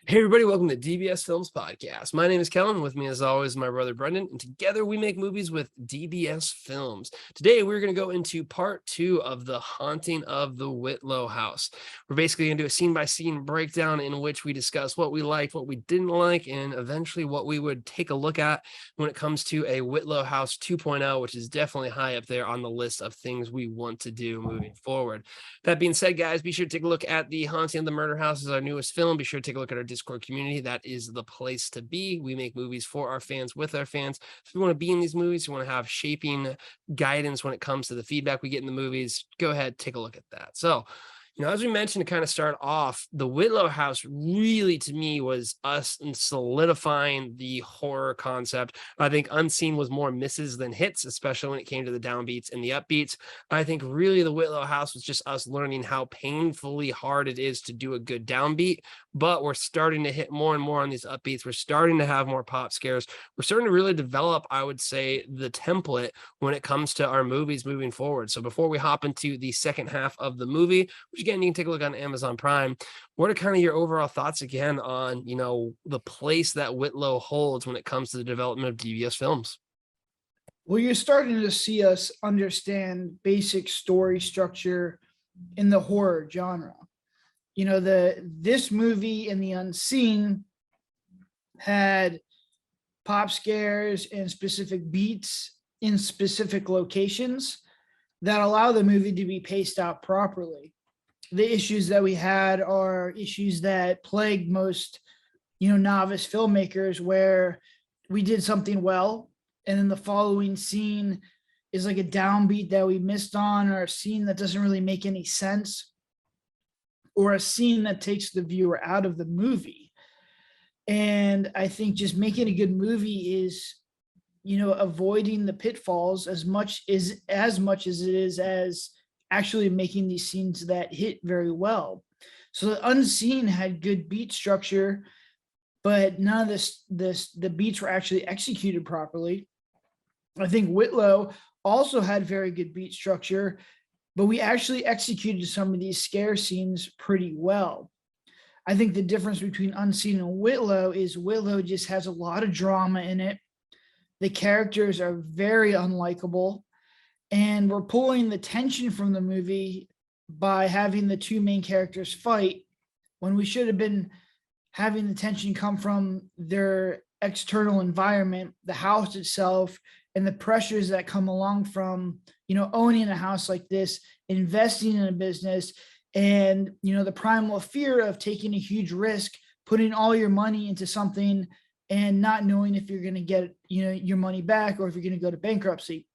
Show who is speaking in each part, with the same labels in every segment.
Speaker 1: Hey everybody, welcome to DBS Films Podcast. My name is Kellen. With me as always, my brother Brendan, and together we make movies with DBS Films. Today we're going to go into part 2 of The Haunting of the Whitlow House. We're basically going to do a scene-by-scene breakdown in which we discuss what we liked, what we didn't like, and eventually what we would take a look at when it comes to a Whitlow House 2.0, which is definitely high up there on the list of things we want to do moving forward. That being said, guys, be sure to take a look at The Haunting of the Murder House as our newest film. Be sure to take a look at our Discord community. That is the place to be. We make movies for our fans, with our fans. If you want to be in these movies, you want to have shaping guidance when it comes to the feedback we get in the movies, go ahead, take a look at that. So, as we mentioned, to kind of start off, the Whitlow House really, to me, was us in solidifying the horror concept. I think Unseen was more misses than hits, especially when it came to the downbeats and the upbeats. I think really the Whitlow House was just us learning how painfully hard it is to do a good downbeat, but we're starting to hit more and more on these upbeats. We're starting to have more pop scares. We're starting to really develop, I would say, the template when it comes to our movies moving forward. So before we hop into the second half of the movie, which again, you can take a look on Amazon Prime, what are kind of your overall thoughts again on, the place that Whitlow holds when it comes to the development of DBS films?
Speaker 2: Well, you're starting to see us understand basic story structure in the horror genre. This movie and The Unseen had pop scares and specific beats in specific locations that allow the movie to be paced out properly. The issues that we had are issues that plague most, novice filmmakers, where we did something well, and then the following scene is like a downbeat that we missed on, or a scene that doesn't really make any sense, or a scene that takes the viewer out of the movie. And I think just making a good movie is, avoiding the pitfalls as much as it is as actually making these scenes that hit very well. So the Unseen had good beat structure, but none of the beats were actually executed properly. I think Whitlow also had very good beat structure, but we actually executed some of these scare scenes pretty well. I think the difference between Unseen and Whitlow is Whitlow just has a lot of drama in it. The characters are very unlikable, and we're pulling the tension from the movie by having the two main characters fight, when we should have been having the tension come from their external environment, the house itself, and the pressures that come along from, owning a house like this, investing in a business, and, the primal fear of taking a huge risk, putting all your money into something and not knowing if you're going to get, your money back, or if you're going to go to bankruptcy.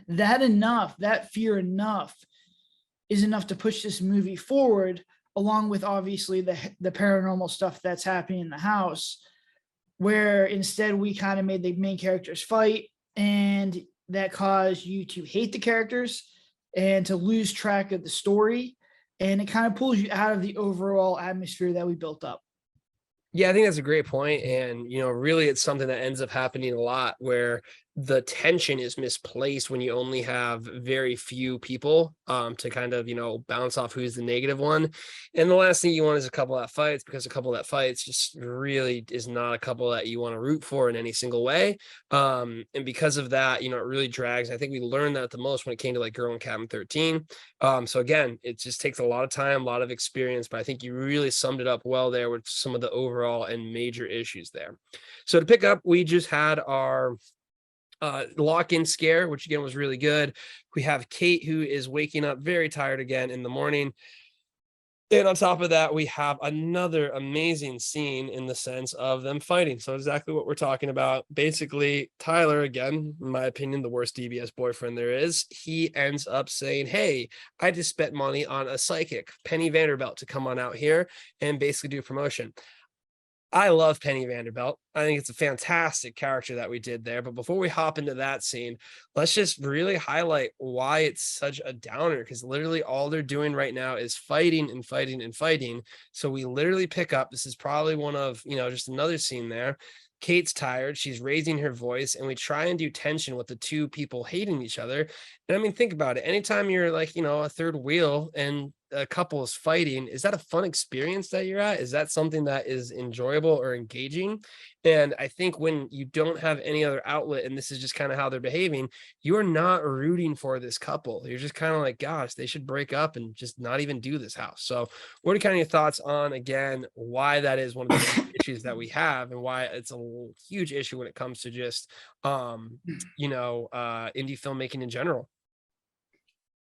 Speaker 2: That fear enough is enough to push this movie forward, along with obviously the paranormal stuff that's happening in the house, where instead we kind of made the main characters fight, and that caused you to hate the characters and to lose track of the story. And it kind of pulls you out of the overall atmosphere that we built up.
Speaker 1: Yeah, I think that's a great point. And, really it's something that ends up happening a lot, where the tension is misplaced when you only have very few people to kind of, bounce off who's the negative one. And the last thing you want is a couple that fights, because a couple that fights just really is not a couple that you want to root for in any single way. And because of that, it really drags. I think we learned that the most when it came to like Girl in Cabin 13. So again, it just takes a lot of time, a lot of experience, but I think you really summed it up well there with some of the overall and major issues there. So to pick up, we just had our lock-in scare, which again was really good. We have Kate, who is waking up very tired again in the morning. And on top of that, we have another amazing scene in the sense of them fighting. So exactly what we're talking about. Basically, Tyler, again, in my opinion, the worst DBS boyfriend there is, he ends up saying, hey, I just spent money on a psychic, Penny Vanderbilt, to come on out here and basically do promotion. I love Penny Vanderbilt. I think it's a fantastic character that we did there. But before we hop into that scene, let's just really highlight why it's such a downer, because literally all they're doing right now is fighting and fighting and fighting. So we literally pick up, this is probably one of, just another scene there. Kate's tired, she's raising her voice, and we try and do tension with the two people hating each other. And I mean, think about it. Anytime you're like, a third wheel and a couple is fighting, is that a fun experience that you're at? Is that something that is enjoyable or engaging? And I think when you don't have any other outlet and this is just kind of how they're behaving, you're not rooting for this couple. You're just kind of like, gosh, they should break up and just not even do this house. So, what are kind of your thoughts on, again, why that is one of the biggest issues that we have and why it's a huge issue when it comes to just, indie filmmaking in general?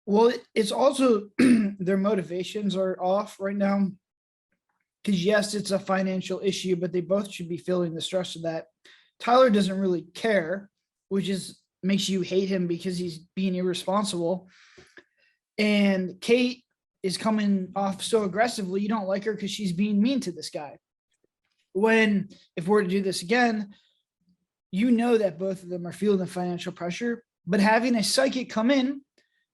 Speaker 2: Well, it's also their motivations are off right now. Because yes, it's a financial issue, but they both should be feeling the stress of that. Tyler doesn't really care, which is makes you hate him because he's being irresponsible. And Kate is coming off so aggressively. You don't like her because she's being mean to this guy. When if we're to do this again, you know that both of them are feeling the financial pressure, but having a psychic come in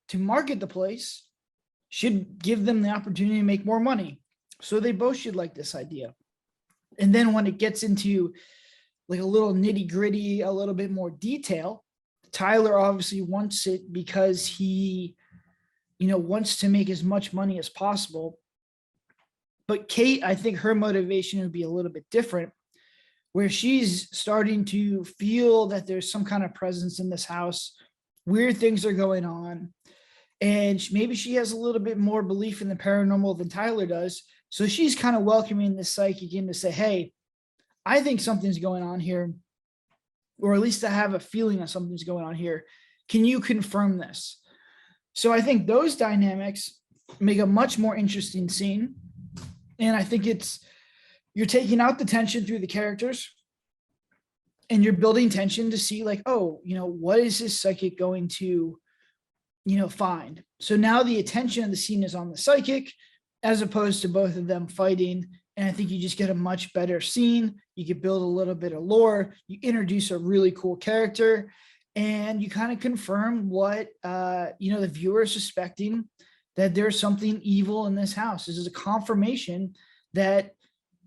Speaker 2: to market the place should give them the opportunity to make more money. So they both should like this idea. And then when it gets into like a little nitty gritty, a little bit more detail, Tyler obviously wants it because he, wants to make as much money as possible. But Kate, I think her motivation would be a little bit different, where she's starting to feel that there's some kind of presence in this house. Weird things are going on. And maybe she has a little bit more belief in the paranormal than Tyler does. So she's kind of welcoming this psychic in to say, hey, I think something's going on here, or at least I have a feeling that something's going on here. Can you confirm this? So I think those dynamics make a much more interesting scene. And I think you're taking out the tension through the characters and you're building tension to see like, oh, what is this psychic going to, find? So now the attention of the scene is on the psychic as opposed to both of them fighting. And I think you just get a much better scene. You could build a little bit of lore. You introduce a really cool character and you kind of confirm what, the viewer is suspecting, that there's something evil in this house. This is a confirmation that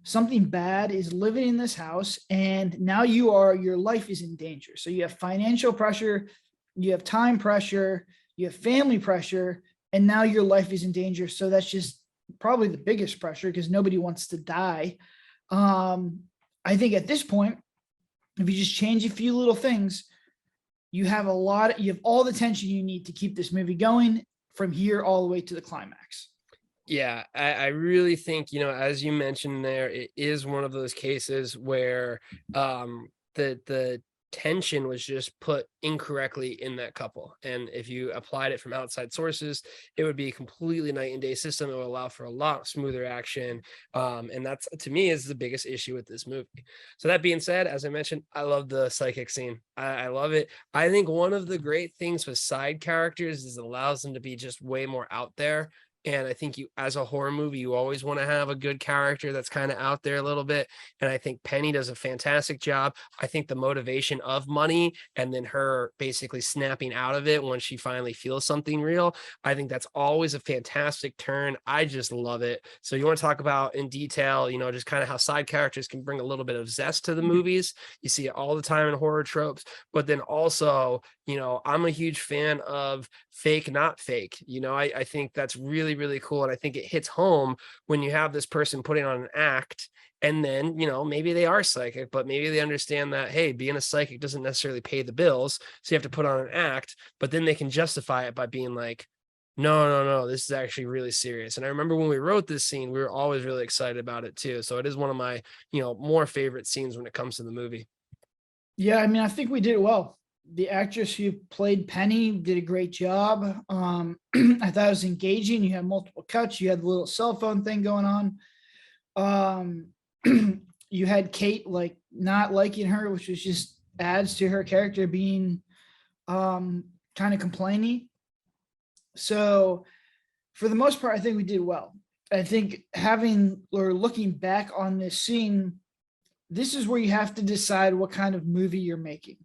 Speaker 2: something bad is living in this house. And now your life is in danger. So you have financial pressure, you have time pressure, you have family pressure, and now your life is in danger. So that's just probably the biggest pressure because nobody wants to die. I think at this point, if you just change a few little things, you have all the tension you need to keep this movie going from here all the way to the climax.
Speaker 1: Yeah, I really think, as you mentioned there, it is one of those cases where the tension was just put incorrectly in that couple. And if you applied it from outside sources, it would be a completely night and day system. It would allow for a lot smoother action. And that's, to me, is the biggest issue with this movie. So that being said, as I mentioned, I love the psychic scene. I love it. I think one of the great things with side characters is it allows them to be just way more out there. And I think as a horror movie, you always want to have a good character that's kind of out there a little bit. And I think Penny does a fantastic job. I think the motivation of money and then her basically snapping out of it when she finally feels something real, I think that's always a fantastic turn. I just love it. So you want to talk about in detail, just kind of how side characters can bring a little bit of zest to the movies. You see it all the time in horror tropes, but then also, I'm a huge fan of fake, not fake. I think that's really, really cool. And I think it hits home when you have this person putting on an act and then, maybe they are psychic, but maybe they understand that, hey, being a psychic doesn't necessarily pay the bills. So you have to put on an act, but then they can justify it by being like, no, this is actually really serious. And I remember when we wrote this scene, we were always really excited about it too. So it is one of my, more favorite scenes when it comes to the movie.
Speaker 2: Yeah, I mean, I think we did well. The actress who played Penny did a great job. I thought it was engaging. You had multiple cuts. You had the little cell phone thing going on. You had Kate like not liking her, which was just adds to her character being kind of complaining. So for the most part, I think we did well. I think looking back on this scene, this is where you have to decide what kind of movie you're making.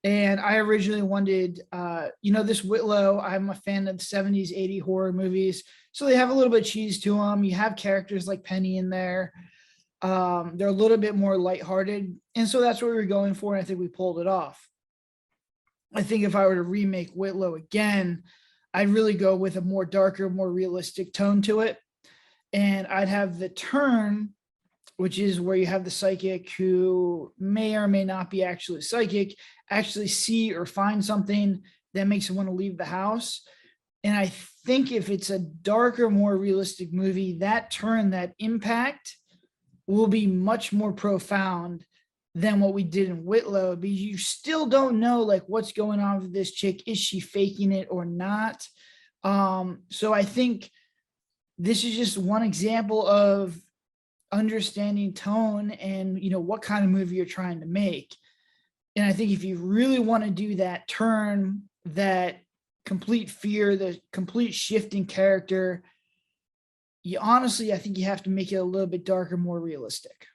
Speaker 2: And I originally wanted, this Whitlow, I'm a fan of the 70s, 80 horror movies. So they have a little bit of cheese to them. You have characters like Penny in there. They're a little bit more lighthearted. And so that's what we were going for. And I think we pulled it off. I think if I were to remake Whitlow again, I'd really go with a more darker, more realistic tone to it. And I'd have the turn, which is where you have the psychic who may or may not be actually psychic, actually see or find something that makes them want to leave the house. And I think if it's a darker, more realistic movie, that turn, that impact will be much more profound than what we did in Whitlow, because you still don't know like what's going on with this chick. Is she faking it or not? So I think this is just one example of understanding tone and what kind of movie you're trying to make. And I think if you really want to do that turn, that complete fear, the complete shift in character, I think you have to make it a little bit darker, more realistic.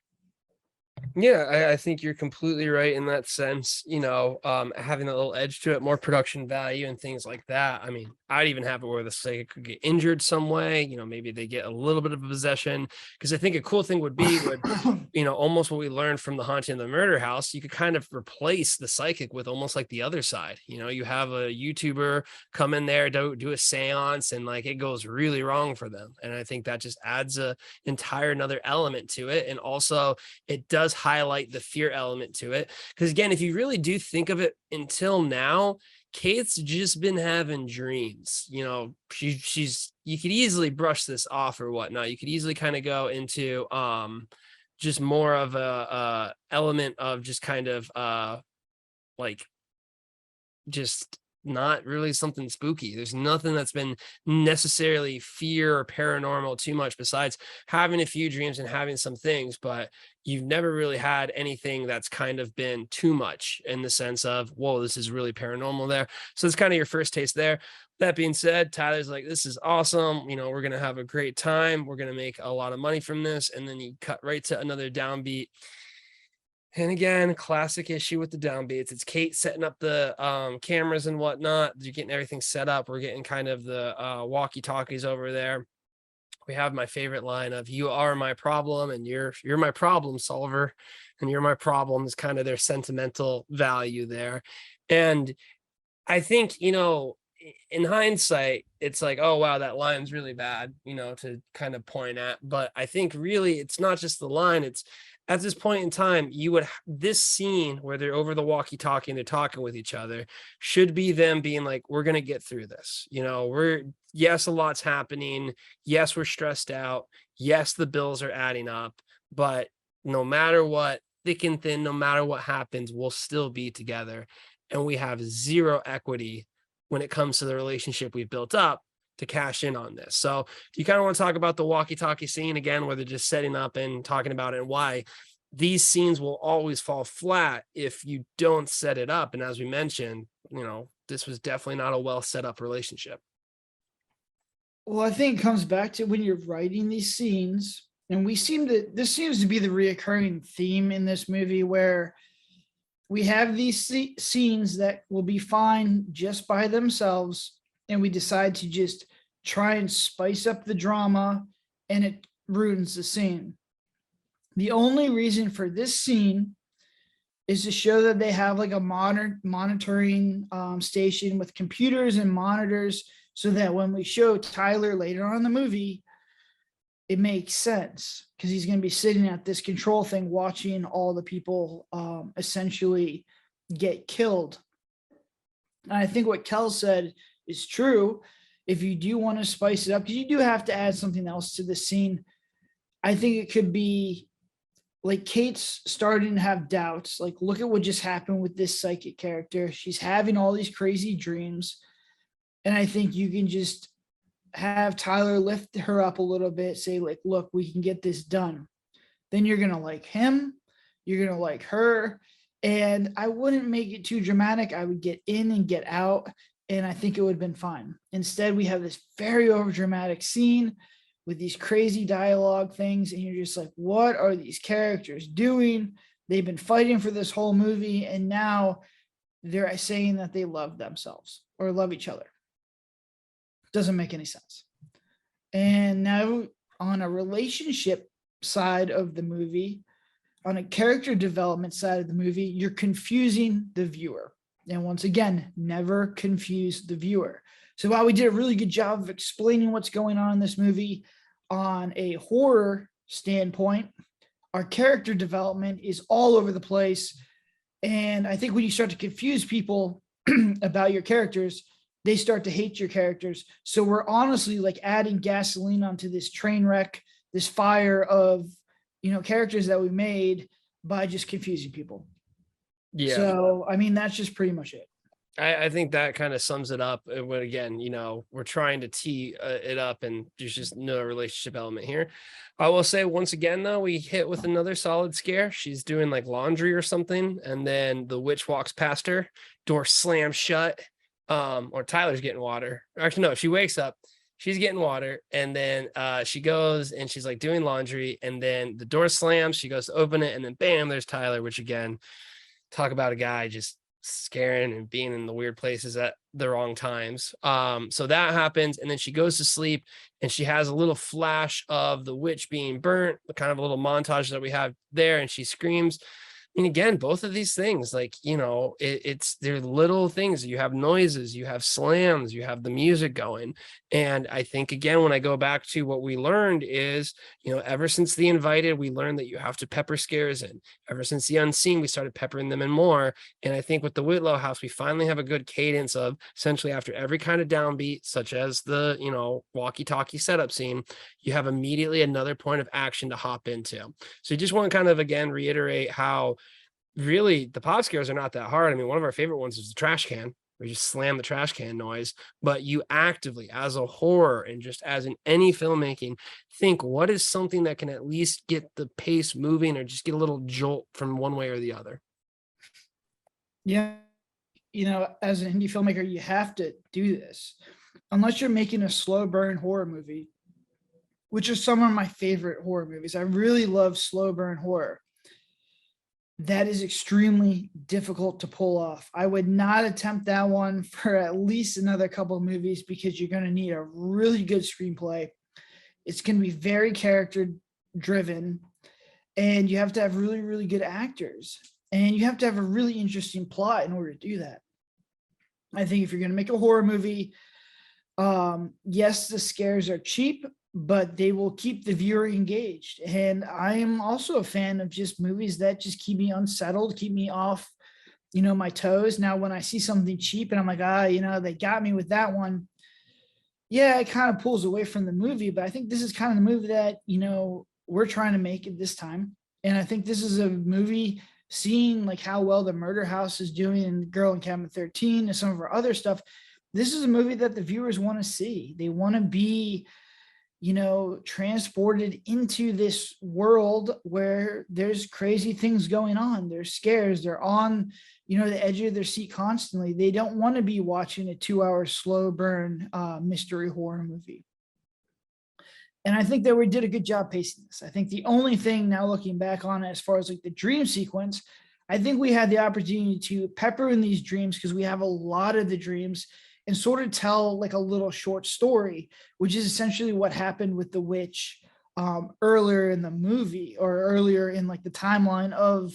Speaker 1: Yeah, I think you're completely right in that sense. Having a little edge to it, more production value and things like that. I mean, I'd even have it where the psychic could get injured some way. Maybe they get a little bit of a possession. Because I think a cool thing would be, almost what we learned from the haunting of the murder house. You could kind of replace the psychic with almost like the other side. You have a YouTuber come in there, do a seance, and like it goes really wrong for them. And I think that just adds a entire another element to it. And also, it does highlight the fear element to it. Because again, if you really do think of it, until now, Kate's just been having dreams. She's you could easily brush this off or whatnot. You could easily kind of go into just more of a element of just kind of like just not really something spooky. There's nothing that's been necessarily fear or paranormal too much besides having a few dreams and having some things, but you've never really had anything that's kind of been too much in the sense of, whoa, this is really paranormal there. So it's kind of your first taste there. That being said, Tyler's like, this is awesome. We're going to have a great time. We're going to make a lot of money from this. And then you cut right to another downbeat. And again, classic issue with the downbeats. It's Kate setting up the cameras and whatnot. You're getting everything set up. We're getting kind of the walkie-talkies over there. We have my favorite line of "You are my problem, and you're my problem solver, and you're my problem" is kind of their sentimental value there. And I think, in hindsight, it's like, oh, wow, that line's really bad, to kind of point at. But I think really it's not just the line. It's at this point in time, this scene where they're over the walkie-talkie and they're talking with each other should be them being like, we're going to get through this. Yes, a lot's happening. Yes, we're stressed out. Yes, the bills are adding up. But no matter what, thick and thin, no matter what happens, we'll still be together. And we have zero equity when it comes to the relationship we've built up to cash in on this. So do you kind of want to talk about the walkie-talkie scene again, where they're just setting up and talking about it, and why these scenes will always fall flat if you don't set it up? And as we mentioned, this was definitely not a well set up relationship.
Speaker 2: Well, I think it comes back to when you're writing these scenes, and this seems to be the reoccurring theme in this movie, where we have these scenes that will be fine just by themselves, and we decide to just try and spice up the drama, and it ruins the scene. The only reason for this scene is to show that they have like a modern monitoring station with computers and monitors, so that when we show Tyler later on in the movie, it makes sense, because he's going to be sitting at this control thing watching all the people essentially get killed. And I think what Kel said is true. If you do want to spice it up, because you do have to add something else to the scene, I think it could be like Kate's starting to have doubts. Like, look at what just happened with this psychic character. She's having all these crazy dreams. And I think you can just have Tyler lift her up a little bit, say like, look, we can get this done. Then you're going to like him. You're going to like her. And I wouldn't make it too dramatic. I would get in and get out, and I think it would have been fine. Instead, we have this very overdramatic scene with these crazy dialogue things, and you're just like, what are these characters doing? They've been fighting for this whole movie, and now they're saying that they love themselves or love each other. Doesn't make any sense. And now on a relationship side of the movie, on a character development side of the movie, you're confusing the viewer. And once again, never confuse the viewer. So while we did a really good job of explaining what's going on in this movie on a horror standpoint, our character development is all over the place. And I think when you start to confuse people about your characters, they start to hate your characters. So we're honestly like adding gasoline onto this train wreck, this fire of, characters that we made by just confusing people.
Speaker 1: Yeah.
Speaker 2: So, I mean, that's just pretty much it.
Speaker 1: I think that kind of sums it up. When again, we're trying to tee it up, and there's just no relationship element here. I will say once again, though, we hit with another solid scare. She's doing like laundry or something, and then the witch walks past her, door slams shut. Or Tyler's getting water. Actually, no, she wakes up, she's getting water, and then she goes and she's like doing laundry, and then the door slams. She goes to open it, and then bam, there's Tyler. Which again, talk about a guy just scaring and being in the weird places at the wrong times. So that happens, and then she goes to sleep, and she has a little flash of the witch being burnt, kind of a little montage that we have there, and she screams. And again, both of these things, like, they're little things. You have noises, you have slams, you have the music going. And I think, again, when I go back to what we learned is, ever since The Invited, we learned that you have to pepper scares in. Ever since The Unseen, we started peppering them in more. And I think with the Whitlow House, we finally have a good cadence of essentially after every kind of downbeat, such as the, walkie-talkie setup scene, you have immediately another point of action to hop into. So you just want to kind of, again, reiterate how really the pop scares are not that hard. I mean, one of our favorite ones is the trash can. We just slam the trash can noise, but you actively, as a horror and just as in any filmmaking, think what is something that can at least get the pace moving or just get a little jolt from one way or the other.
Speaker 2: Yeah. As an indie filmmaker, you have to do this. Unless you're making a slow burn horror movie, which are some of my favorite horror movies. I really love slow burn horror. That is extremely difficult to pull off. I would not attempt that one for at least another couple of movies because you're going to need a really good screenplay. It's going to be very character driven, and you have to have really, really good actors, and you have to have a really interesting plot in order to do that. I think if you're going to make a horror movie, yes, the scares are cheap, but they will keep the viewer engaged. And I am also a fan of just movies that just keep me unsettled, keep me off, my toes. Now, when I see something cheap and I'm like, they got me with that one. Yeah, it kind of pulls away from the movie, but I think this is kind of the movie that, we're trying to make at this time. And I think this is a movie seeing like how well the Murder House is doing and Girl in Cabin 13 and some of our other stuff. This is a movie that the viewers want to see. They want to be, transported into this world where there's crazy things going on. There's scares. They're on, the edge of their seat constantly. They don't want to be watching a 2-hour slow burn mystery horror movie. And I think that we did a good job pacing this. I think the only thing now looking back on it, as far as like the dream sequence, I think we had the opportunity to pepper in these dreams because we have a lot of the dreams and sort of tell like a little short story, which is essentially what happened with the witch earlier in the movie or earlier in like the timeline of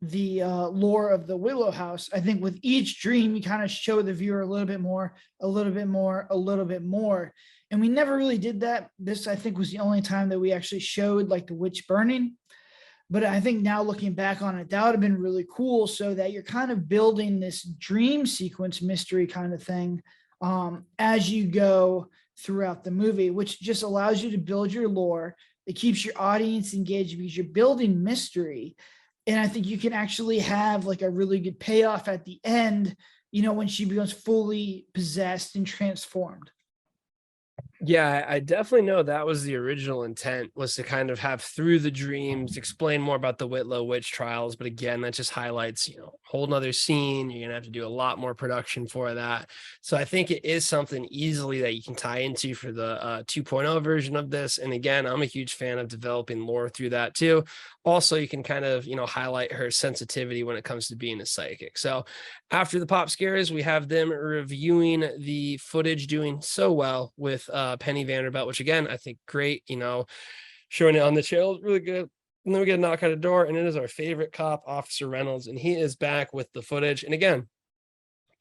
Speaker 2: the lore of the Whitlow House. I think with each dream, you kind of show the viewer a little bit more, a little bit more, a little bit more. And we never really did that. This, I think, was the only time that we actually showed like the witch burning. But I think now looking back on it, that would have been really cool so that you're kind of building this dream sequence mystery kind of thing as you go throughout the movie, which just allows you to build your lore. It keeps your audience engaged because you're building mystery. And I think you can actually have like a really good payoff at the end, when she becomes fully possessed and transformed.
Speaker 1: Yeah, I definitely know that was the original intent, was to kind of have through the dreams, explain more about the Whitlow witch trials. But again, that just highlights, whole nother scene. You're going to have to do a lot more production for that. So I think it is something easily that you can tie into for the 2.0 version of this. And again, I'm a huge fan of developing lore through that too. Also, you can kind of, highlight her sensitivity when it comes to being a psychic. So after the pop scares, we have them reviewing the footage, doing so well with Penny Vanderbilt, which again, I think great, showing it on the channel is really good. And then we get a knock at the door, and it is our favorite cop, Officer Reynolds, and he is back with the footage. And again,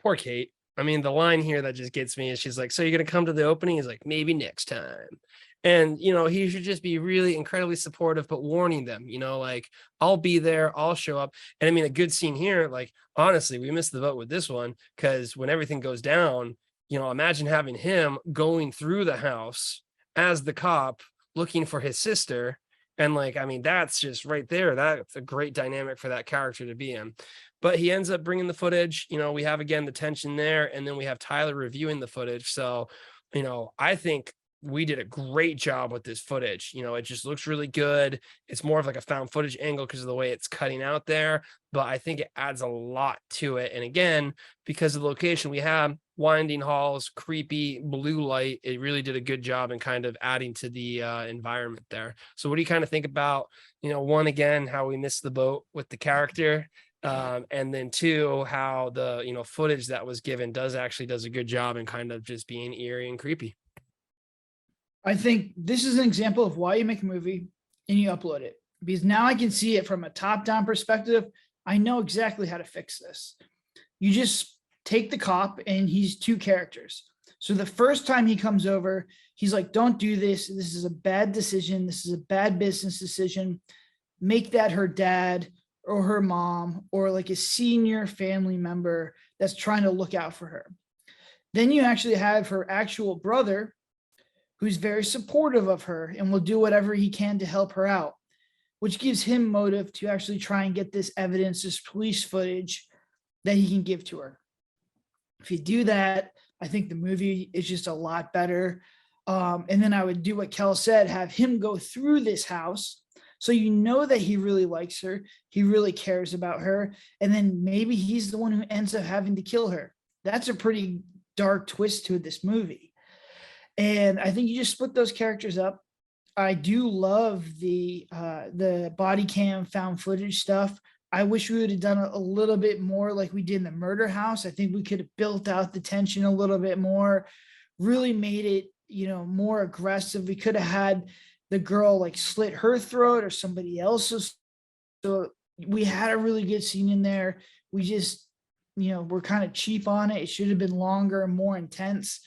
Speaker 1: poor Kate. I mean, the line here that just gets me is she's like, "So you're gonna come to the opening?" He's like, "Maybe next time." And he should just be really incredibly supportive, but warning them, like, I'll be there, I'll show up. And I mean, a good scene here, like, honestly, we missed the boat with this one because when everything goes down, imagine having him going through the house as the cop looking for his sister. And like, I mean, that's just right there. That's a great dynamic for that character to be in. But he ends up bringing the footage. We have again the tension there, and then we have Tyler reviewing the footage. So, I think we did a great job with this footage. It just looks really good. It's more of like a found footage angle because of the way it's cutting out there, but I think it adds a lot to it. And again, because of the location, we have winding halls, creepy blue light. It really did a good job in kind of adding to the environment there. So what do you kind of think about, one, again, how we missed the boat with the character? And then two, how the footage that was given does a good job in kind of just being eerie and creepy.
Speaker 2: I think this is an example of why you make a movie and you upload it, because now I can see it from a top-down perspective. I know exactly how to fix this. You just take the cop, and he's two characters. So the first time he comes over, he's like, "Don't do this. This is a bad decision. This is a bad business decision. Make that her dad or her mom or like a senior family member that's trying to look out for her." Then you actually have her actual brother, who's very supportive of her and will do whatever he can to help her out, which gives him motive to actually try and get this evidence, this police footage that he can give to her. If you do that, I think the movie is just a lot better. And then I would do what Kel said, have him go through this house. So you know that he really likes her. He really cares about her. And then maybe he's the one who ends up having to kill her. That's a pretty dark twist to this movie. And I think you just split those characters up. I do love the body cam found footage stuff. I wish we would have done a little bit more like we did in the murder house. I think we could have built out the tension a little bit more, really made it, more aggressive. We could have had the girl like slit her throat or somebody else's. So we had a really good scene in there. We just, we're kind of cheap on it. It should have been longer and more intense.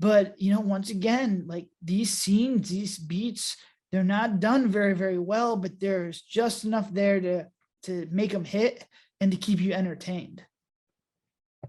Speaker 2: But, once again, like these scenes, these beats, they're not done very, very well, but there's just enough there to make them hit and to keep you entertained.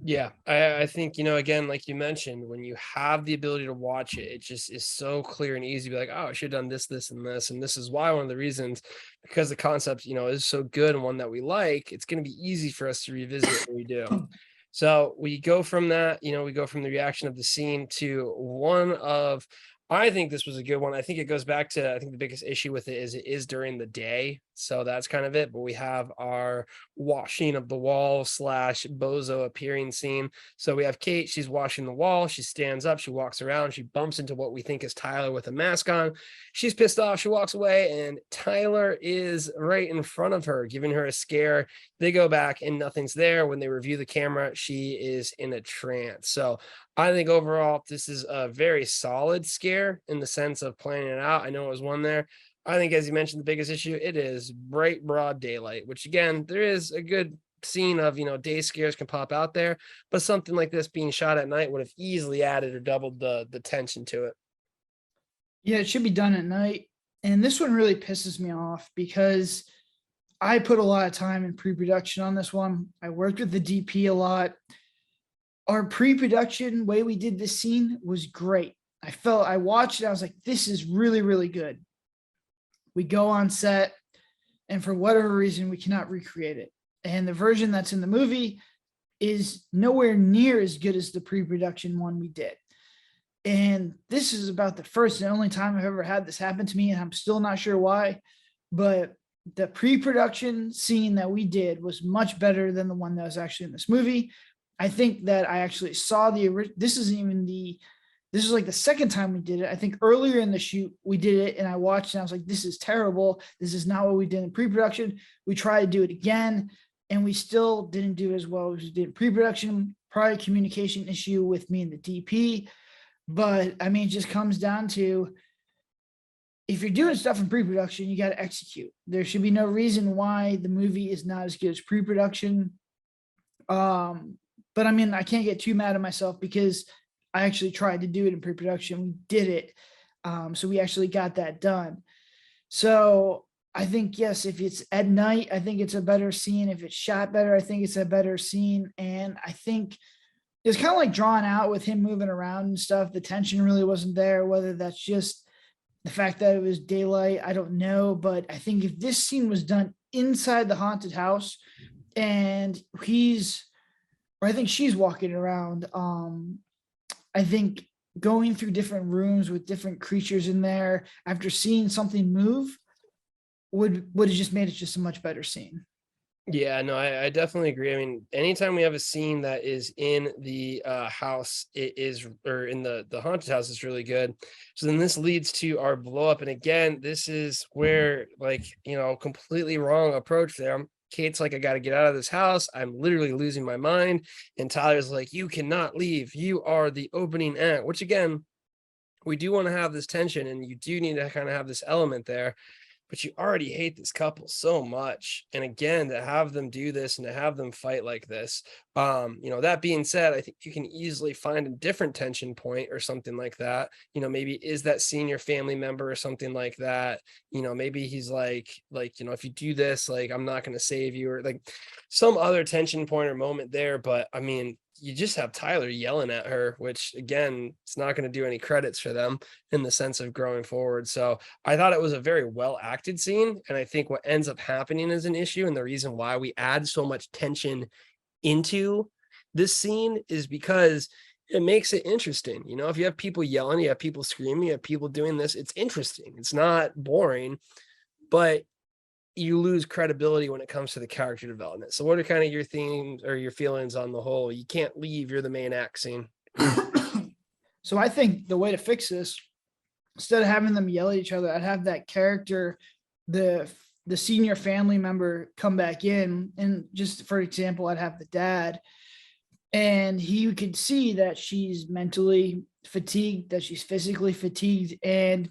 Speaker 1: Yeah, I think, again, like you mentioned, when you have the ability to watch it, it just is so clear and easy to be like, oh, I should have done this, this, and this. And this is why one of the reasons, because the concept, is so good and one that we like, it's going to be easy for us to revisit when we do. So we go from that, we go from the reaction of the scene to one of, I think this was a good one. I think it goes back to, I think the biggest issue with it is during the day. So that's kind of it. But we have our washing of the wall / bozo appearing scene. So we have Kate, she's washing the wall. She stands up, she walks around, she bumps into what we think is Tyler with a mask on. She's pissed off, she walks away, and Tyler is right in front of her, giving her a scare. They go back and nothing's there. When they review the camera, she is in a trance. So I think overall, this is a very solid scare in the sense of planning it out. I know it was one there. I think, as you mentioned, the biggest issue, it is bright, broad daylight, which again, there is a good scene of, day scares can pop out there, but something like this being shot at night would have easily added or doubled the tension to it.
Speaker 2: Yeah, it should be done at night. And this one really pisses me off because I put a lot of time in pre-production on this one. I worked with the DP a lot. Our pre-production way we did this scene was great. I watched it, I was like, this is really, really good. We go on set, and for whatever reason, we cannot recreate it. And the version that's in the movie is nowhere near as good as the pre-production one we did. And this is about the first and only time I've ever had this happen to me, and I'm still not sure why. But the pre-production scene that we did was much better than the one that was actually in this movie. I think that I actually saw this is like the second time we did it. I think earlier in the shoot, we did it and I watched and I was like, this is terrible. This is not what we did in pre-production. We tried to do it again and we still didn't do it as well as we did in pre-production. Probably a communication issue with me and the DP. But I mean, it just comes down to if you're doing stuff in pre-production, you got to execute. There should be no reason why the movie is not as good as pre-production. But I mean, I can't get too mad at myself because I actually tried to do it in pre-production. We did it. So we actually got that done. So I think, yes, if it's at night, I think it's a better scene. If it's shot better, I think it's a better scene. And I think it's kind of like drawn out with him moving around and stuff. The tension really wasn't there, whether that's just the fact that it was daylight, I don't know. But I think if this scene was done inside the haunted house and I think she's walking around, I think going through different rooms with different creatures in there after seeing something move would have just made it just a much better scene.
Speaker 1: Yeah, no, I definitely agree. I mean, anytime we have a scene that is in the house, it is, or in the haunted house, is really good. So then this leads to our blow up. And again, this is where, like, completely wrong approach there. Kate's like, I got to get out of this house. I'm literally losing my mind. And Tyler's like, you cannot leave. You are the opening act, which again, we do want to have this tension and you do need to kind of have this element there, but you already hate this couple so much. And again, to have them do this and to have them fight like this, that being said, I think you can easily find a different tension point or something like that. Maybe is that senior family member or something like that. Maybe he's like, if you do this, like, I'm not going to save you, or like some other tension point or moment there. But I mean, you just have Tyler yelling at her, which again, it's not going to do any credits for them in the sense of growing forward. So I thought it was a very well acted scene. And I think what ends up happening is an issue. And the reason why we add so much tension into this scene is because it makes it interesting. If you have people yelling, you have people screaming, you have people doing this, it's interesting. It's not boring, but you lose credibility when it comes to the character development. So what are kind of your themes or your feelings on the whole? You can't leave, you're the main act scene.
Speaker 2: So I think the way to fix this, instead of having them yell at each other, I'd have that character, the senior family member, come back in. And just for example, I'd have the dad, and he could see that she's mentally fatigued, that she's physically fatigued. And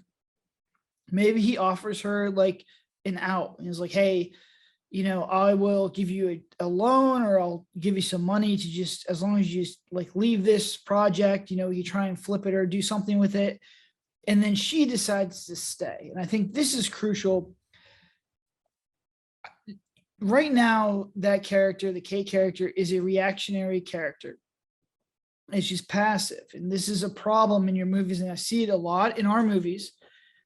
Speaker 2: maybe he offers her like an out. And he's like, hey, I will give you a loan, or I'll give you some money to just, as long as you just like leave this project, you try and flip it or do something with it. And then she decides to stay. And I think this is crucial. Right now, that character, the Kate character, is a reactionary character. And she's passive. And this is a problem in your movies. And I see it a lot in our movies,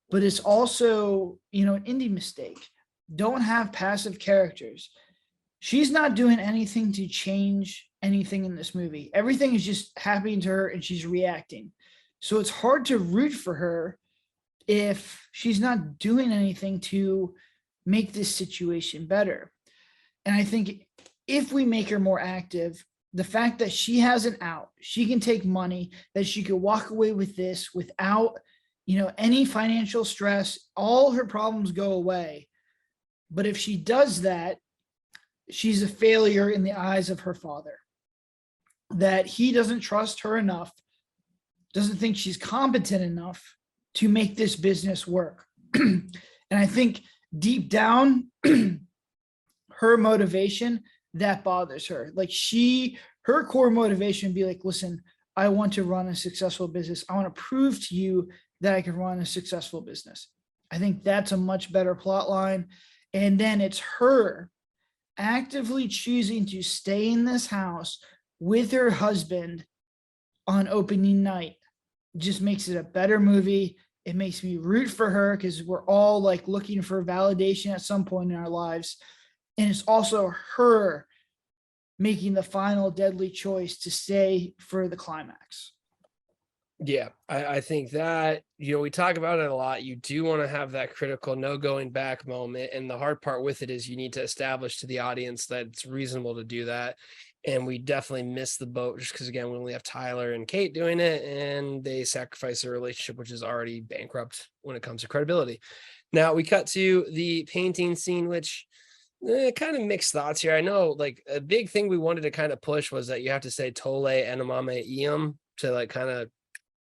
Speaker 2: but it's also, an indie mistake. Don't have passive characters. She's not doing anything to change anything in this movie. Everything is just happening to her and she's reacting. So it's hard to root for her if she's not doing anything to make this situation better. And I think if we make her more active, the fact that she has an out, she can take money, that she could walk away with this without, any financial stress, all her problems go away. But if she does that, she's a failure in the eyes of her father, that he doesn't trust her enough, doesn't think she's competent enough to make this business work. And I think deep down, her motivation, that bothers her. Like her core motivation would be like, listen, I want to run a successful business. I want to prove to you that I can run a successful business. I think that's a much better plot line. And then it's her actively choosing to stay in this house with her husband on opening night. Just makes it a better movie. It makes me root for her because we're all like looking for validation at some point in our lives. And it's also her making the final deadly choice to stay for the climax.
Speaker 1: Yeah, I think that, we talk about it a lot. You do want to have that critical no going back moment. And the hard part with it is you need to establish to the audience that it's reasonable to do that. And we definitely missed the boat just because, again, we only have Tyler and Kate doing it, and they sacrifice a relationship, which is already bankrupt when it comes to credibility. Now we cut to the painting scene, which kind of mixed thoughts here. I know, like, a big thing we wanted to kind of push was that you have to say Tole Enamame Iam to like kind of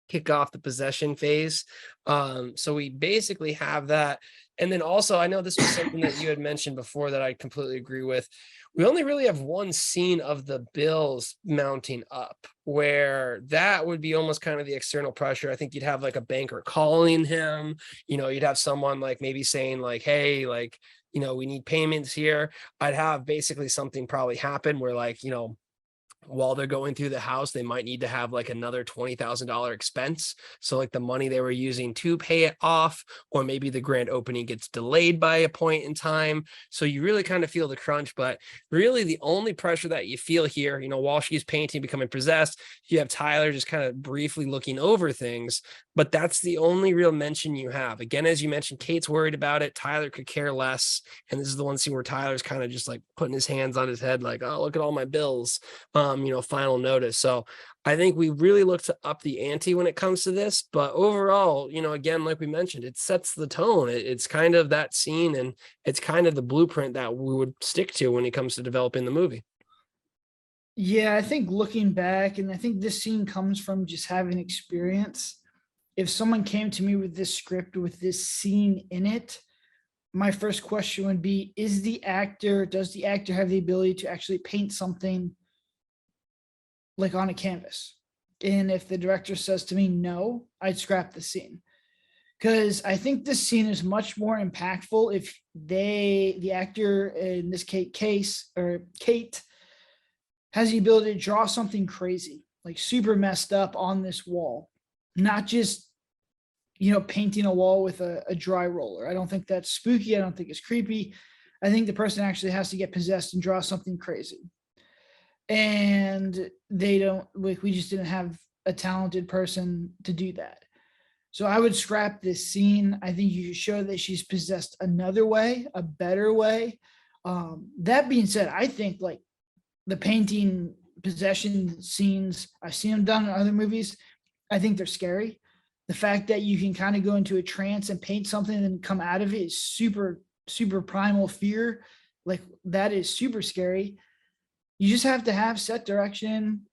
Speaker 1: kick off the possession phase. So we basically have that. And then also, I know this was something that you had mentioned before that I completely agree with. We only really have one scene of the bills mounting up, where that would be almost kind of the external pressure. I think you'd have like a banker calling him, you'd have someone like maybe saying like, hey, like, we need payments here. I'd have basically something probably happen where like, while they're going through the house, they might need to have like another $20,000 expense. So like the money they were using to pay it off, or maybe the grand opening gets delayed by a point in time. So you really kind of feel the crunch, but really the only pressure that you feel here, while she's painting, becoming possessed, you have Tyler just kind of briefly looking over things, but that's the only real mention you have. Again, as you mentioned, Kate's worried about it. Tyler could care less. And this is the one scene where Tyler's kind of just like putting his hands on his head, like, oh, look at all my bills. Final notice. So I think we really look to up the ante when it comes to this. But overall, again, like we mentioned, it sets the tone. It's kind of that scene, and it's kind of the blueprint that we would stick to when it comes to developing the movie.
Speaker 2: Yeah, I think looking back, and I think this scene comes from just having experience. If someone came to me with this script with this scene in it, my first question would be, does the actor have the ability to actually paint something like on a canvas? And if the director says to me no, I'd scrap the scene, because I think this scene is much more impactful if the actor, in this case, or Kate, has the ability to draw something crazy, like super messed up on this wall, not just painting a wall with a dry roller. I don't think that's spooky. I don't think it's creepy. I think the person actually has to get possessed and draw something crazy. And they don't, like, we just didn't have a talented person to do that. So I would scrap this scene. I think you should show that she's possessed another way, a better way. That being said, I think like the painting possession scenes, I've seen them done in other movies. I think they're scary. The fact that you can kind of go into a trance and paint something and come out of it is super, super primal fear. Like, that is super scary. You just have to have set direction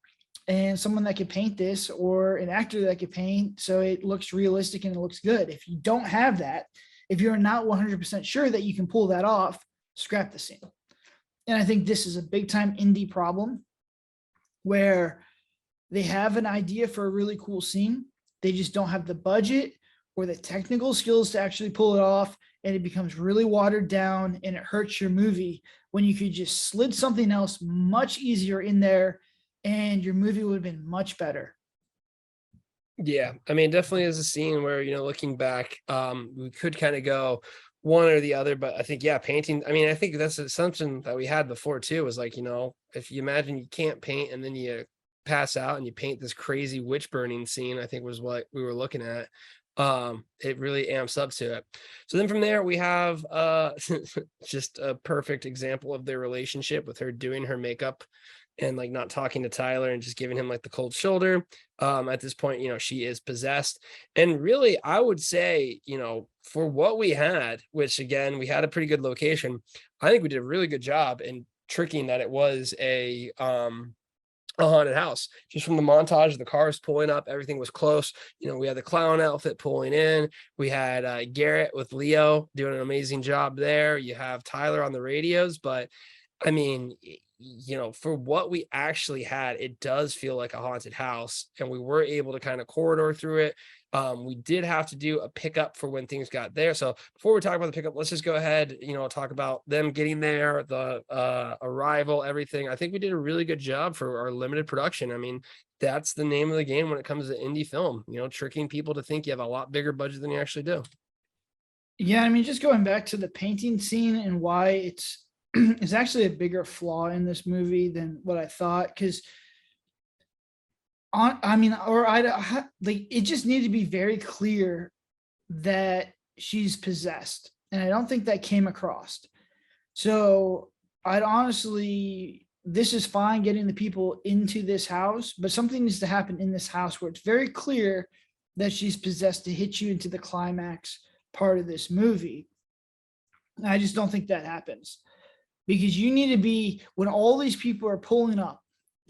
Speaker 2: and someone that could paint this, or an actor that could paint so it looks realistic and it looks good. If you don't have that, if you're not 100% sure that you can pull that off, scrap the scene. And I think this is a big time indie problem where they have an idea for a really cool scene. They just don't have the budget or the technical skills to actually pull it off. And it becomes really watered down and it hurts your movie when you could just slid something else much easier in there and your movie would have been much better.
Speaker 1: Yeah, I mean, definitely is a scene where, looking back, we could kind of go one or the other, but I think, yeah, painting, I mean, I think that's an assumption that we had before too, was like, if you imagine you can't paint and then you pass out and you paint this crazy witch burning scene, I think was what we were looking at. It really amps up to it. So then from there we have just a perfect example of their relationship, with her doing her makeup and like not talking to Tyler and just giving him like the cold shoulder. At this point, she is possessed. And really, I would say, for what we had, which again, we had a pretty good location, I think we did a really good job in tricking that it was a haunted house. Just from the montage of the cars pulling up, everything was close. We had the clown outfit pulling in. We had Garrett with Leo doing an amazing job there. You have Tyler on the radios, but I mean, for what we actually had, it does feel like a haunted house, and we were able to kind of corridor through it. We did have to do a pickup for when things got there. So before we talk about the pickup, let's just go ahead, talk about them getting there, the arrival, everything. I think we did a really good job for our limited production. I mean, that's the name of the game when it comes to indie film, tricking people to think you have a lot bigger budget than you actually do.
Speaker 2: Yeah, I mean, just going back to the painting scene and why it's actually a bigger flaw in this movie than what I thought. Because it just needed to be very clear that she's possessed, and I don't think that came across. So this is fine getting the people into this house, but something needs to happen in this house where it's very clear that she's possessed to hit you into the climax part of this movie. And I just don't think that happens, because you need to be, when all these people are pulling up,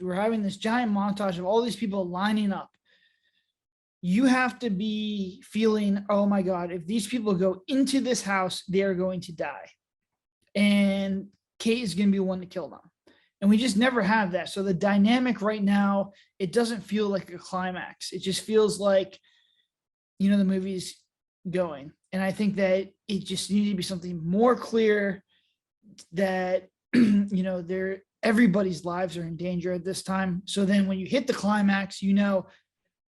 Speaker 2: we're having this giant montage of all these people lining up. you have to be feeling, oh my God, if these people go into this house, they are going to die. And Kate is going to be the one to kill them. And we just never have that. So the dynamic right now, it doesn't feel like a climax. It just feels like, the movie's going. And I think that it just needed to be something more clear that, everybody's lives are in danger at this time. So then when you hit the climax,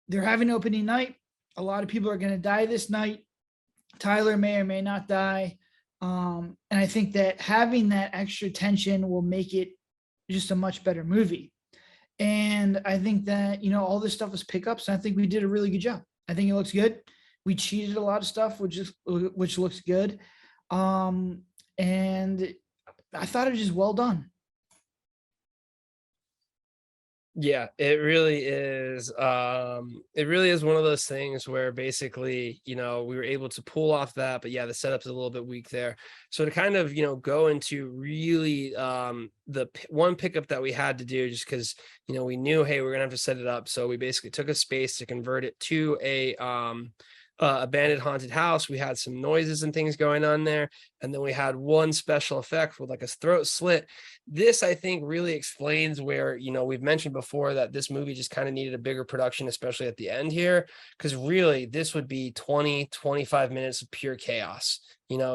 Speaker 2: they're having opening night. A lot of people are going to die this night. Tyler may or may not die. And I think that having that extra tension will make it just a much better movie. And I think that, all this stuff was pickups. And I think we did a really good job. I think it looks good. We cheated a lot of stuff, which looks good. And I thought it was just well done.
Speaker 1: Yeah, it really is. It really is one of those things where basically, we were able to pull off that, but yeah, the setup's a little bit weak there. So to kind of, go into really one pickup that we had to do just because, we knew, hey, we're gonna have to set it up. So we basically took a space to convert it to a abandoned haunted house. We had some noises and things going on there, and then we had one special effect with like a throat slit. This, I think, really explains where, we've mentioned before that this movie just kind of needed a bigger production, especially at the end here, because really this would be 20-25 minutes of pure chaos,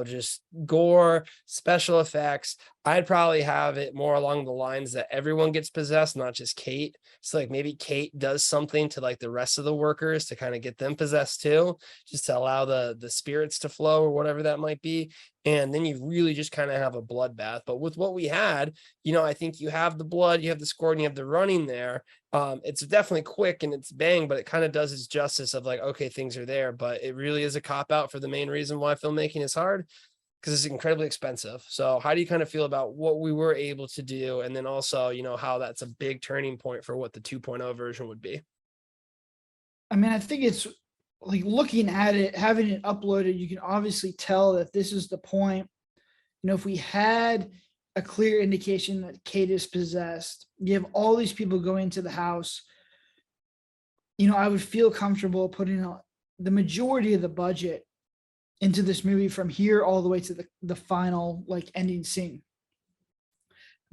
Speaker 1: just gore, special effects. I'd probably have it more along the lines that everyone gets possessed, not just Kate. So like maybe Kate does something to like the rest of the workers to kind of get them possessed too, just to allow the spirits to flow or whatever that might be. And then you really just kind of have a bloodbath. But with what we had, I think you have the blood, you have the score, and you have the running there. It's definitely quick and it's bang, but it kind of does its justice of like, okay, things are there, but it really is a cop out for the main reason why filmmaking is hard, because it's incredibly expensive. So how do you kind of feel about what we were able to do? And then also, how that's a big turning point for what the 2.0 version would be.
Speaker 2: I mean, I think it's like looking at it, having it uploaded, you can obviously tell that this is the point. If we had a clear indication that Kate is possessed, you have all these people going into the house, I would feel comfortable putting the majority of the budget into this movie from here all the way to the final like ending scene.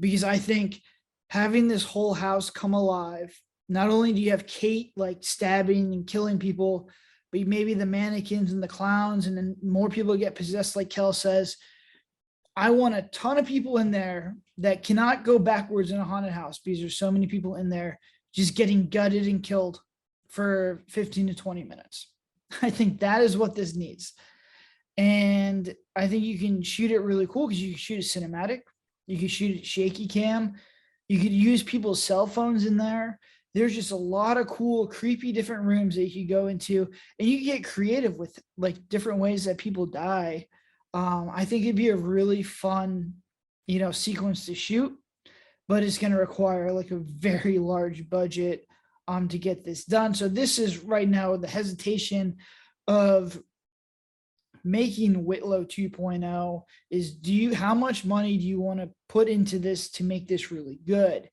Speaker 2: Because I think having this whole house come alive, not only do you have Kate like stabbing and killing people, but maybe the mannequins and the clowns, and then more people get possessed, like Kel says. I want a ton of people in there that cannot go backwards in a haunted house because there's so many people in there just getting gutted and killed for 15 to 20 minutes. I think that is what this needs. And I think you can shoot it really cool because you can shoot it cinematic. You can shoot it shaky cam. You could use people's cell phones in there. There's just a lot of cool, creepy different rooms that you could go into, and you can get creative with like different ways that people die. I think it'd be a really fun, sequence to shoot, but it's going to require like a very large budget to get this done. So this is right now the hesitation of making Whitlow 2.0 is how much money do you want to put into this to make this really good?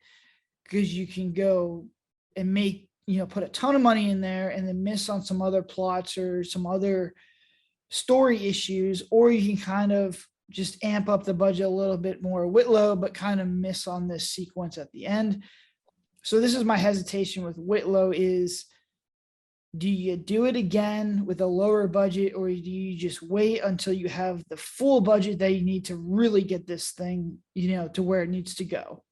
Speaker 2: Because you can go and make, put a ton of money in there and then miss on some other plots or some other story issues, or you can kind of just amp up the budget a little bit more Whitlow, but kind of miss on this sequence at the end. So this is my hesitation with Whitlow is, do you do it again with a lower budget, or do you just wait until you have the full budget that you need to really get this thing, to where it needs to go?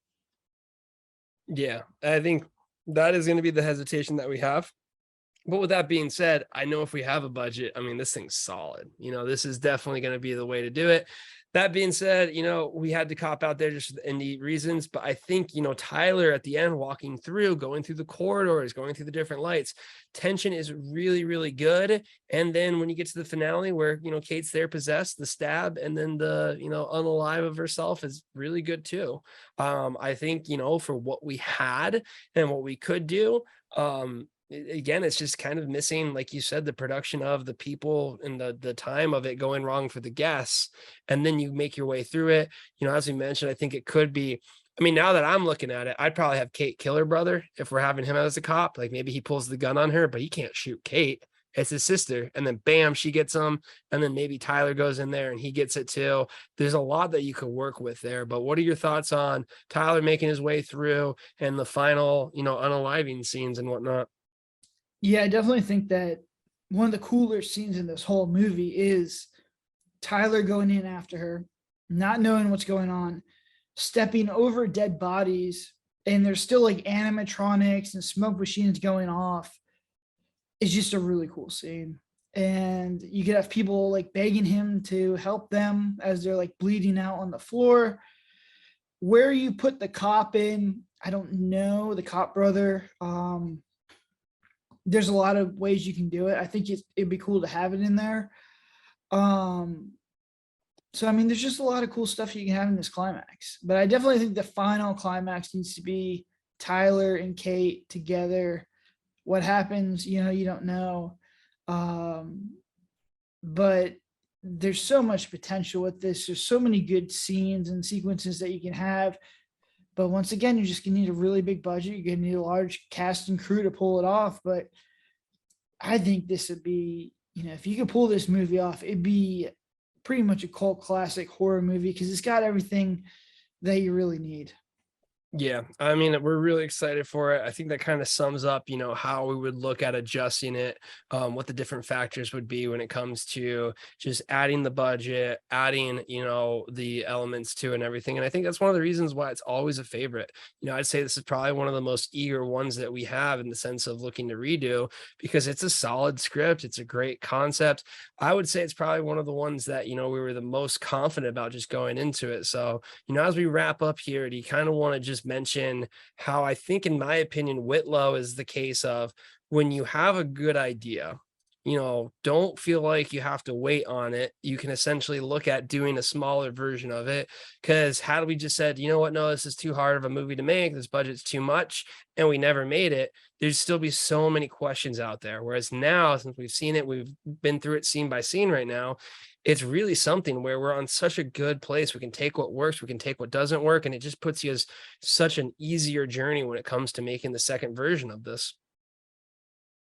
Speaker 1: Yeah, I think that is going to be the hesitation that we have. But with that being said, I know if we have a budget, I mean, this thing's solid. This is definitely going to be the way to do it. That being said, we had to cop out there just for the indie reasons. But I think, Tyler at the end walking through, going through the corridors, going through the different lights, tension is really, really good. And then when you get to the finale where, Kate's there possessed, the stab, and then the, unalive of herself is really good too. I think, for what we had and what we could do, again, it's just kind of missing, like you said, the production of the people and the time of it going wrong for the guests. And then you make your way through it. As we mentioned, I think it could be I mean, now that I'm looking at it, I'd probably have Kate kill her brother if we're having him as a cop. Like maybe he pulls the gun on her, but he can't shoot Kate. It's his sister. And then bam, she gets him. And then maybe Tyler goes in there and he gets it too. There's a lot that you could work with there. But what are your thoughts on Tyler making his way through and the final, unaliving scenes and whatnot?
Speaker 2: Yeah, I definitely think that one of the cooler scenes in this whole movie is Tyler going in after her, not knowing what's going on, stepping over dead bodies, and there's still like animatronics and smoke machines going off. It's just a really cool scene. And you could have people like begging him to help them as they're like bleeding out on the floor. Where you put the cop in, I don't know, the cop brother. There's a lot of ways you can do it. I think it'd be cool to have it in there. So I mean, there's just a lot of cool stuff you can have in this climax. But I definitely think the final climax needs to be Tyler and Kate together. What happens, you don't know. But there's so much potential with this. There's so many good scenes and sequences that you can have. But once again, you're just gonna need a really big budget. You're gonna need a large cast and crew to pull it off. But I think this would be, if you could pull this movie off, it'd be pretty much a cult classic horror movie because it's got everything that you really need.
Speaker 1: Yeah, I mean, we're really excited for it. I think that kind of sums up, how we would look at adjusting it, what the different factors would be when it comes to just adding the budget, adding, the elements to it and everything. And I think that's one of the reasons why it's always a favorite. I'd say this is probably one of the most eager ones that we have in the sense of looking to redo because it's a solid script. It's a great concept. I would say it's probably one of the ones that, we were the most confident about just going into it. So, as we wrap up here, do you kind of want to just mention how I think, in my opinion, Whitlow is the case of when you have a good idea, don't feel like you have to wait on it. You can essentially look at doing a smaller version of it. Because had we just said, what, no, this is too hard of a movie to make, this budget's too much, and we never made it, there'd still be so many questions out there. Whereas now, since we've seen it, we've been through it scene by scene right now, it's really something where we're on such a good place. We can take what works, we can take what doesn't work, and it just puts you as such an easier journey when it comes to making the second version of this.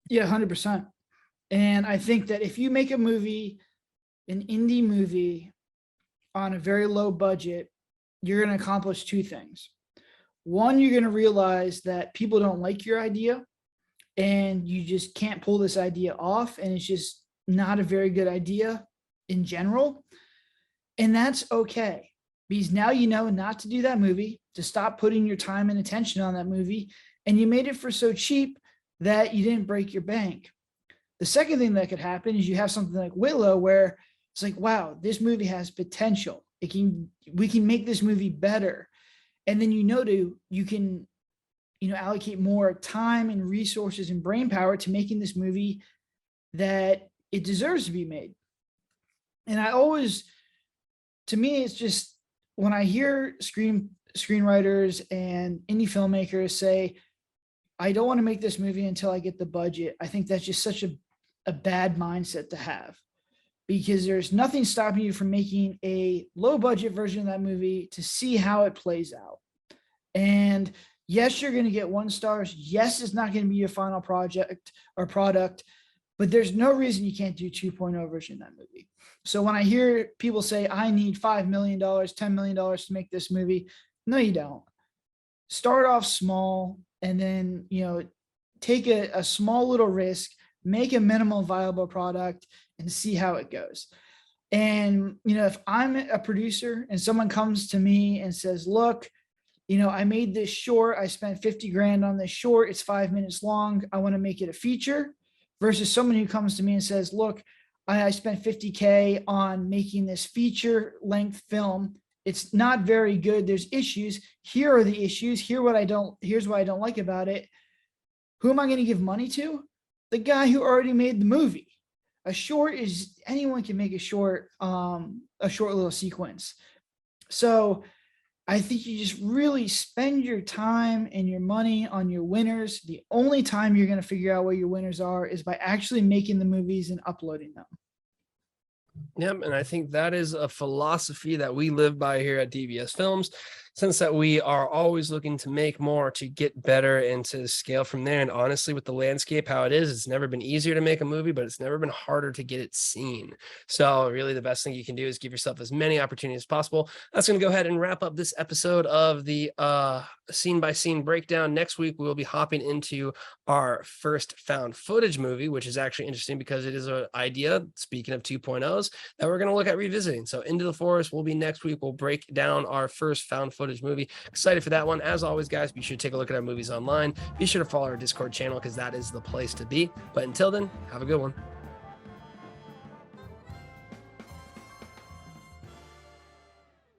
Speaker 2: Yeah, 100%. And I think that if you make a movie, an indie movie on a very low budget, you're going to accomplish two things. One, you're going to realize that people don't like your idea and you just can't pull this idea off. And it's just not a very good idea in general. And that's okay, because now you know not to do that movie, to stop putting your time and attention on that movie. And you made it for so cheap that you didn't break your bank. The second thing that could happen is you have something like Whitlow where it's like, wow, this movie has potential. We can make this movie better. And then you can allocate more time and resources and brain power to making this movie that it deserves to be made. And to me, it's just when I hear screenwriters and indie filmmakers say, I don't want to make this movie until I get the budget, I think that's just such a bad mindset to have, because there's nothing stopping you from making a low budget version of that movie to see how it plays out. And yes, you're going to get 1 stars. Yes, it's not going to be your final project or product, but there's no reason you can't do 2.0 version of that movie. So when I hear people say, I need $5 million, $10 million to make this movie, no, you don't. Start off small and then, take a small little risk, make a minimal viable product and see how it goes. And, if I'm a producer and someone comes to me and says, look, I made this short, I spent 50 grand on this short, it's 5 minutes long, I want to make it a feature, versus someone who comes to me and says, look, I spent 50K on making this feature length film. It's not very good. There's issues. Here are the issues. Here's what I don't like about it. Who am I going to give money to? The guy who already made the movie. A short is, anyone can make a short little sequence. So I think you just really spend your time and your money on your winners. The only time you're going to figure out where your winners are is by actually making the movies and uploading them.
Speaker 1: Yep, and I think that is a philosophy that we live by here at DBS Films. sense that we are always looking to make more, to get better, and to scale from there. And honestly, with the landscape how it is, it's never been easier to make a movie, but it's never been harder to get it seen. So really the best thing you can do is give yourself as many opportunities as possible. That's going to go ahead and wrap up this episode of the scene by scene breakdown. Next week, we will be hopping into our first found footage movie, which is actually interesting because it is an idea, speaking of 2.0s, that we're going to look at revisiting. So Into the Forest will be next week. We'll break down our first found footage movie. Excited for that one. As always, guys, be sure to take a look at our movies online. Be sure to follow our Discord channel because that is the place to be. But until then, have a good one.